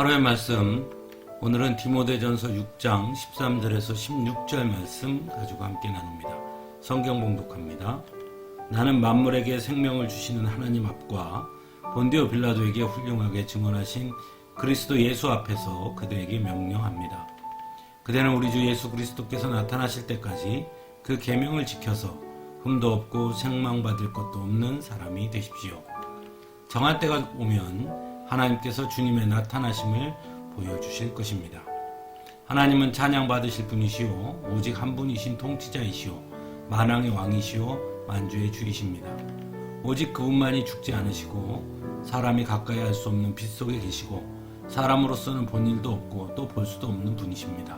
하루의 말씀, 오늘은 디모데전서 6장 13절에서 16절 말씀 가지고 함께 나눕니다. 성경 봉독합니다. 나는 만물에게 생명을 주시는 하나님 앞과 본디오 빌라도에게 훌륭하게 증언하신 그리스도 예수 앞에서 그들에게 명령합니다. 그대는 우리 주 예수 그리스도께서 나타나실 때까지 그 계명을 지켜서 흠도 없고 책망받을 것도 없는 사람이 되십시오. 정한 때가 오면 하나님께서 주님의 나타나심을 보여주실 것입니다. 하나님은 찬양받으실 분이시오 오직 한 분이신 통치자이시오 만왕의 왕이시오 만주의 주이십니다. 오직 그분만이 죽지 않으시고 사람이 가까이 할 수 없는 빛 속에 계시고 사람으로서는 본 일도 없고 또 볼 수도 없는 분이십니다.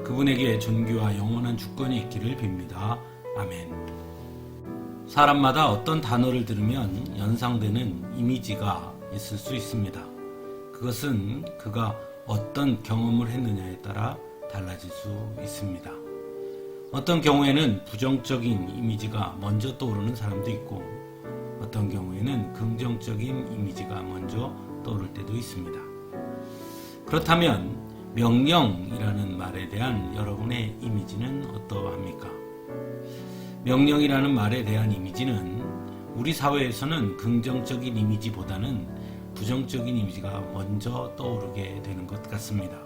그분에게 존귀와 영원한 주권이 있기를 빕니다. 아멘. 사람마다 어떤 단어를 들으면 연상되는 이미지가 있을 수 있습니다. 그것은 그가 어떤 경험을 했느냐에 따라 달라질 수 있습니다. 어떤 경우에는 부정적인 이미지가 먼저 떠오르는 사람도 있고 어떤 경우에는 긍정적인 이미지가 먼저 떠오를 때도 있습니다. 그렇다면 명령이라는 말에 대한 여러분의 이미지는 어떠합니까? 명령이라는 말에 대한 이미지는 우리 사회에서는 긍정적인 이미지보다는 부정적인 이미지가 먼저 떠오르게 되는 것 같습니다.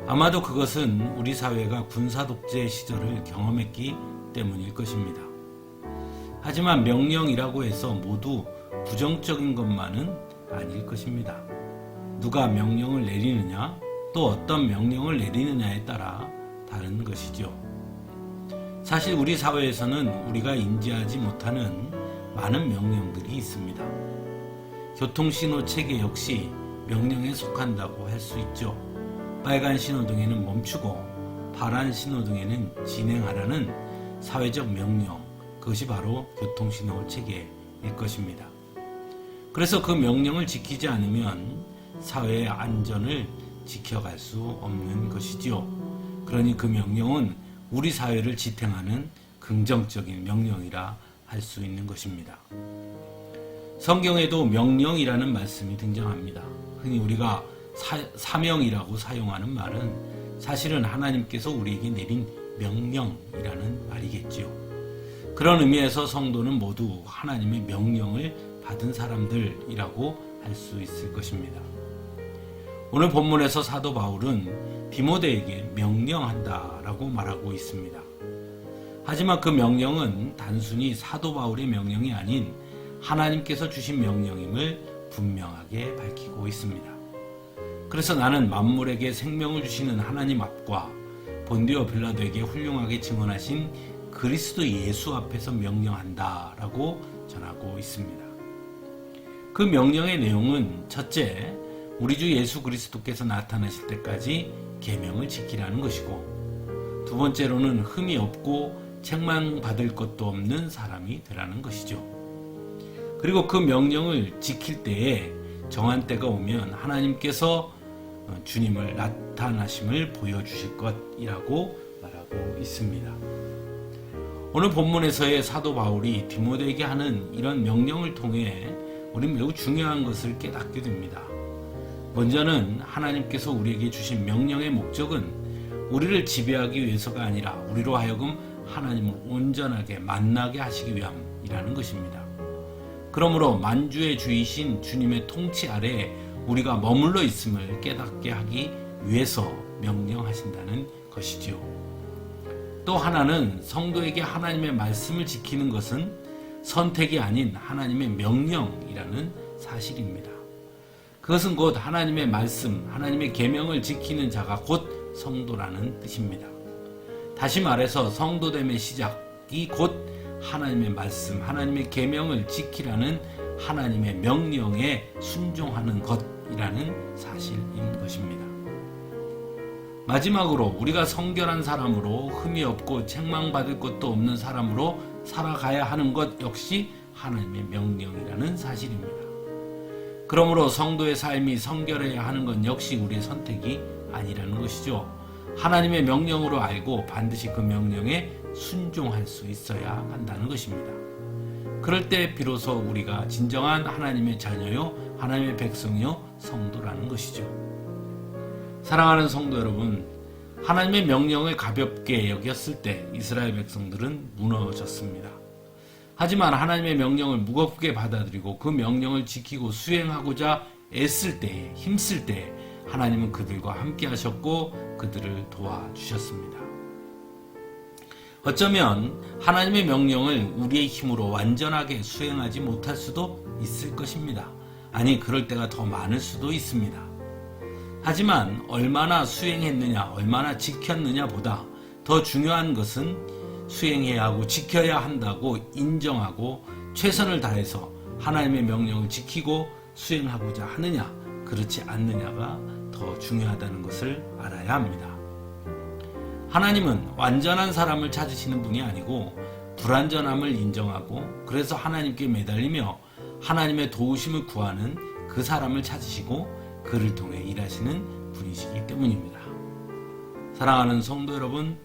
아마도 그것은 우리 사회가 군사 독재 시절을 경험했기 때문일 것입니다. 하지만 명령이라고 해서 모두 부정적인 것만은 아닐 것입니다. 누가 명령을 내리느냐, 또 어떤 명령을 내리느냐에 따라 다른 것이죠. 사실 우리 사회에서는 우리가 인지하지 못하는 많은 명령들이 있습니다. 교통신호 체계 역시 명령에 속한다고 할 수 있죠. 빨간 신호등에는 멈추고 파란 신호등에는 진행하라는 사회적 명령, 그것이 바로 교통신호 체계일 것입니다. 그래서 그 명령을 지키지 않으면 사회의 안전을 지켜갈 수 없는 것이지요. 그러니 그 명령은 우리 사회를 지탱하는 긍정적인 명령이라 할 수 있는 것입니다. 성경에도 명령이라는 말씀이 등장합니다. 흔히 우리가 사명이라고 사용하는 말은 사실은 하나님께서 우리에게 내린 명령이라는 말이겠지요. 그런 의미에서 성도는 모두 하나님의 명령을 받은 사람들이라고 할 수 있을 것입니다. 오늘 본문에서 사도 바울은 디모데에게 명령한다라고 말하고 있습니다. 하지만 그 명령은 단순히 사도 바울의 명령이 아닌 하나님께서 주신 명령임을 분명하게 밝히고 있습니다. 그래서 나는 만물에게 생명을 주시는 하나님 앞과 본디오 빌라도에게 훌륭하게 증언하신 그리스도 예수 앞에서 명령한다라고 전하고 있습니다. 그 명령의 내용은 첫째, 우리 주 예수 그리스도께서 나타나실 때까지 계명을 지키라는 것이고, 두 번째로는 흠이 없고 책망받을 것도 없는 사람이 되라는 것이죠. 그리고 그 명령을 지킬 때에 정한 때가 오면 하나님께서 주님을 나타나심을 보여주실 것이라고 말하고 있습니다. 오늘 본문에서의 사도 바울이 디모데에게 하는 이런 명령을 통해 우리는 매우 중요한 것을 깨닫게 됩니다. 먼저는 하나님께서 우리에게 주신 명령의 목적은 우리를 지배하기 위해서가 아니라 우리로 하여금 하나님을 온전하게 만나게 하시기 위함이라는 것입니다. 그러므로 만주의 주이신 주님의 통치 아래에 우리가 머물러 있음을 깨닫게 하기 위해서 명령하신다는 것이지요. 또 하나는 성도에게 하나님의 말씀을 지키는 것은 선택이 아닌 하나님의 명령이라는 사실입니다. 그것은 곧 하나님의 말씀, 하나님의 계명을 지키는 자가 곧 성도라는 뜻입니다. 다시 말해서 성도됨의 시작이 곧 하나님의 말씀, 하나님의 계명을 지키라는 하나님의 명령에 순종하는 것이라는 사실인 것입니다. 마지막으로 우리가 성결한 사람으로 흠이 없고 책망받을 것도 없는 사람으로 살아가야 하는 것 역시 하나님의 명령이라는 사실입니다. 그러므로 성도의 삶이 성결해야 하는 것 역시 우리의 선택이 아니라는 것이죠. 하나님의 명령으로 알고 반드시 그 명령에 순종할 수 있어야 한다는 것입니다. 그럴 때 비로소 우리가 진정한 하나님의 자녀요 하나님의 백성이요 성도라는 것이죠. 사랑하는 성도 여러분, 하나님의 명령을 가볍게 여겼을 때 이스라엘 백성들은 무너졌습니다. 하지만 하나님의 명령을 무겁게 받아들이고 그 명령을 지키고 수행하고자 애쓸 때, 힘쓸 때 하나님은 그들과 함께 하셨고 그들을 도와주셨습니다. 어쩌면 하나님의 명령을 우리의 힘으로 완전하게 수행하지 못할 수도 있을 것입니다. 아니, 그럴 때가 더 많을 수도 있습니다. 하지만 얼마나 수행했느냐, 얼마나 지켰느냐 보다 더 중요한 것은 수행해야 하고 지켜야 한다고 인정하고 최선을 다해서 하나님의 명령을 지키고 수행하고자 하느냐, 그렇지 않느냐가 더 중요하다는 것을 알아야 합니다. 하나님은 완전한 사람을 찾으시는 분이 아니고 불완전함을 인정하고 그래서 하나님께 매달리며 하나님의 도우심을 구하는 그 사람을 찾으시고 그를 통해 일하시는 분이시기 때문입니다. 사랑하는 성도 여러분,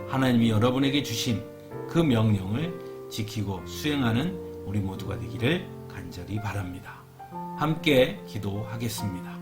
하나님이 여러분에게 주신 그 명령을 지키고 수행하는 우리 모두가 되기를 간절히 바랍니다. 함께 기도하겠습니다.